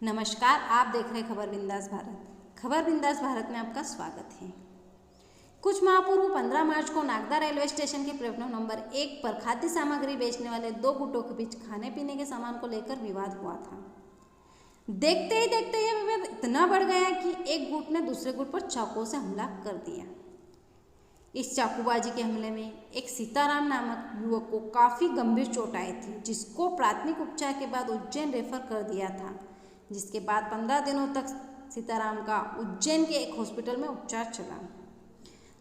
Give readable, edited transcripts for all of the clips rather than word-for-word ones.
नमस्कार, आप देख रहे खबर बिंदास भारत। खबर बिंदास भारत में आपका स्वागत है। कुछ माह पूर्व 15 मार्च को नागदा रेलवे स्टेशन के प्लेटफॉर्म नंबर 1 पर खाद्य सामग्री बेचने वाले दो गुटों के बीच खाने पीने के सामान को लेकर विवाद हुआ था। देखते ही देखते यह विवाद इतना बढ़ गया कि एक गुट ने दूसरे गुट पर चाकू से हमला कर दिया। इस चाकूबाजी के हमले में एक सीताराम नामक युवक को काफ़ी गंभीर चोट आई थी, जिसको प्राथमिक उपचार के बाद उज्जैन रेफर कर दिया था, जिसके बाद 15 दिनों तक सीताराम का उज्जैन के एक हॉस्पिटल में उपचार चला।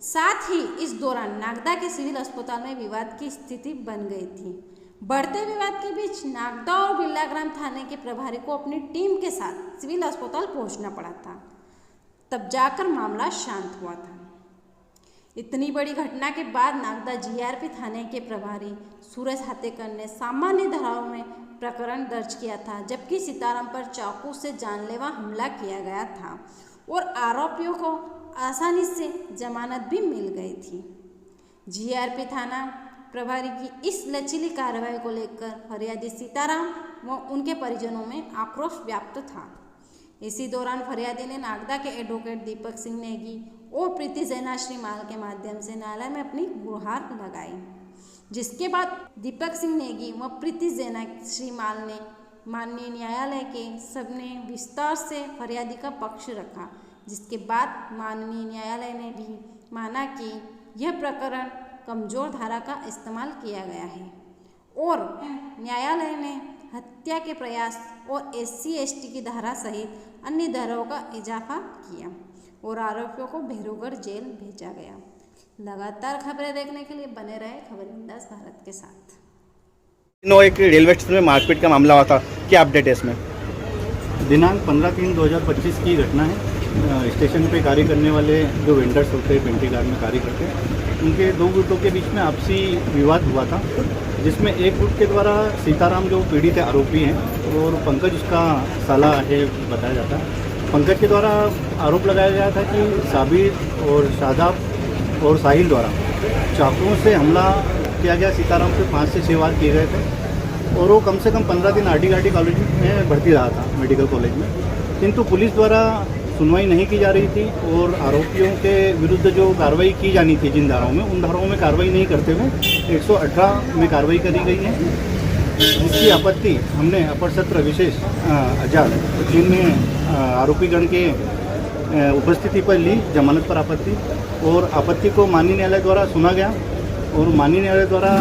साथ ही इस दौरान नागदा के सिविल अस्पताल में विवाद की स्थिति बन गई थी। बढ़ते विवाद के बीच नागदा और बिल्लाग्राम थाने के प्रभारी को अपनी टीम के साथ सिविल अस्पताल पहुंचना पड़ा था, तब जाकर मामला शांत हुआ था। इतनी बड़ी घटना के बाद नागदा जीआरपी थाने के प्रभारी सूरज हातेकर ने सामान्य धाराओं में प्रकरण दर्ज किया था, जबकि सीताराम पर चाकू से जानलेवा हमला किया गया था और आरोपियों को आसानी से जमानत भी मिल गई थी। जीआरपी थाना प्रभारी की इस लचीली कार्रवाई को लेकर फरियादी सीताराम व उनके परिजनों में आक्रोश व्याप्त था। इसी दौरान फरियादी ने नागदा के एडवोकेट दीपक सिंह नेगी और प्रीति जैना श्रीमाल के माध्यम से न्यायालय में अपनी गुहार लगाई, जिसके बाद दीपक सिंह नेगी व प्रीति जैना श्रीमाल ने माननीय न्यायालय के सबने विस्तार से फरियादी का पक्ष रखा, जिसके बाद माननीय न्यायालय ने भी माना कि यह प्रकरण कमजोर धारा का इस्तेमाल किया गया है और न्यायालय ने हत्या के प्रयास और SC/ST की धारा सहित अन्य धाराओं का इजाफा किया और आरोपियों को भेरूगढ़ जेल भेजा गया। लगातार खबरें देखने के लिए बने रहे खबर बिंदास भारत के साथ। एक रेलवे स्टेशन में मारपीट का मामला हुआ था, क्या अपडेट है इसमें? दिनांक 15/3/2025 की घटना है। स्टेशन पे कार्य करने वाले जो वेंडर्स होते हैं, पेंट्री कार में कार्य करते हैं, उनके दो गुटों के बीच में आपसी विवाद हुआ था, जिसमें एक गुट के द्वारा सीताराम जो पीड़ित आरोपी हैं और पंकज उसका साला है बताया जाता है, पंकज के द्वारा आरोप लगाया गया था कि साबिर और शादाब और साहिल द्वारा चाकुओं से हमला किया गया। सीताराम पे 5 से 6 वार किए गए थे और वो कम से कम 15 दिन RD कॉलेज में भर्ती रहा था, मेडिकल कॉलेज में, किंतु पुलिस द्वारा सुनवाई नहीं की जा रही थी और आरोपियों के विरुद्ध जो कार्रवाई की जानी थी जिन धाराओं में, उन धाराओं में कार्रवाई नहीं करते हुए 118 में कार्रवाई करी गई है, जिसकी आपत्ति हमने अपर सत्र विशेष आजाद जिनमें आरोपीगण के उपस्थिति पर ली, जमानत पर आपत्ति, और आपत्ति को माननीय न्यायालय द्वारा सुना गया और माननीय न्यायालय द्वारा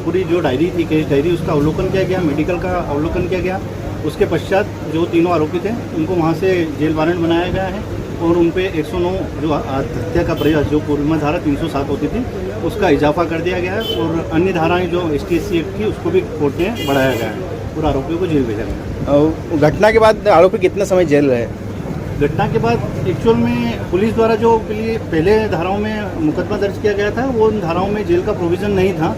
पूरी जो डायरी थी, केस डायरी, उसका अवलोकन किया गया, मेडिकल का अवलोकन किया गया। उसके पश्चात जो तीनों आरोपी थे उनको वहाँ से जेल वारंट बनाया गया है और उन पे 109 जो हत्या का प्रयास जो पूर्व में धारा 307 होती थी उसका इजाफा कर दिया गया है और अन्य धाराएं जो ST/SC एक्ट की उसको भी कोर्ट में बढ़ाया गया है और आरोपियों को जेल भेजा गया। घटना के बाद आरोपी कितना समय जेल रहे? घटना के बाद एक्चुअल में पुलिस द्वारा जो पहले धाराओं में मुकदमा दर्ज किया गया था, वो उन धाराओं में जेल का प्रोविज़न नहीं था,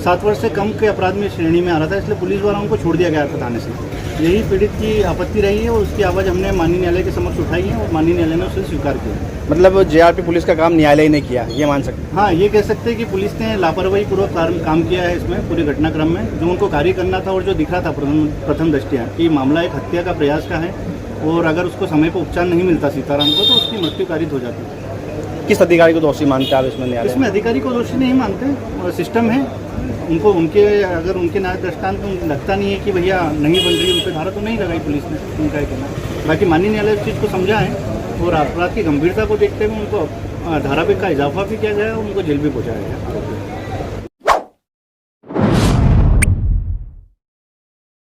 7 वर्ष से कम के अपराध में श्रेणी में आ रहा था, इसलिए पुलिस द्वारा उनको छोड़ दिया गया था थाने से। यही पीड़ित की आपत्ति रही है और उसकी आवाज़ हमने माननीय न्यायालय के समक्ष उठाई है और माननीय न्यायालय ने उसे स्वीकार किया। मतलब JRP पुलिस का काम न्यायालय ने किया, ये मान सकते हैं? हाँ, ये कह सकते हैं कि पुलिस ने लापरवाही पूर्वक काम किया है इसमें पूरे घटनाक्रम में। जो उनको कार्य करना था और जो दिख रहा था प्रथम दृष्टया कि मामला एक हत्या का प्रयास का है और अगर उसको समय पर उपचार नहीं मिलता सीताराम को तो उसकी मृत्यु कारित हो जाती है। किस अधिकारी को दोषी मानते हैं आप इसमें न्यायालय? इसमें अधिकारी को दोषी नहीं मानते, सिस्टम है उनको, अगर उनके न्याय दृष्टांत तो लगता नहीं है कि भैया नहीं बन रही, उन पर धारा तो नहीं लगाई पुलिस ने, उनका कहना। बाकी माननीय न्यायालय इस चीज़ को समझा है और अपराध की गंभीरता को देखते हुए उनको धारा पे का इजाफा भी किया गया और उनको जेल भी पहुँचाया गया।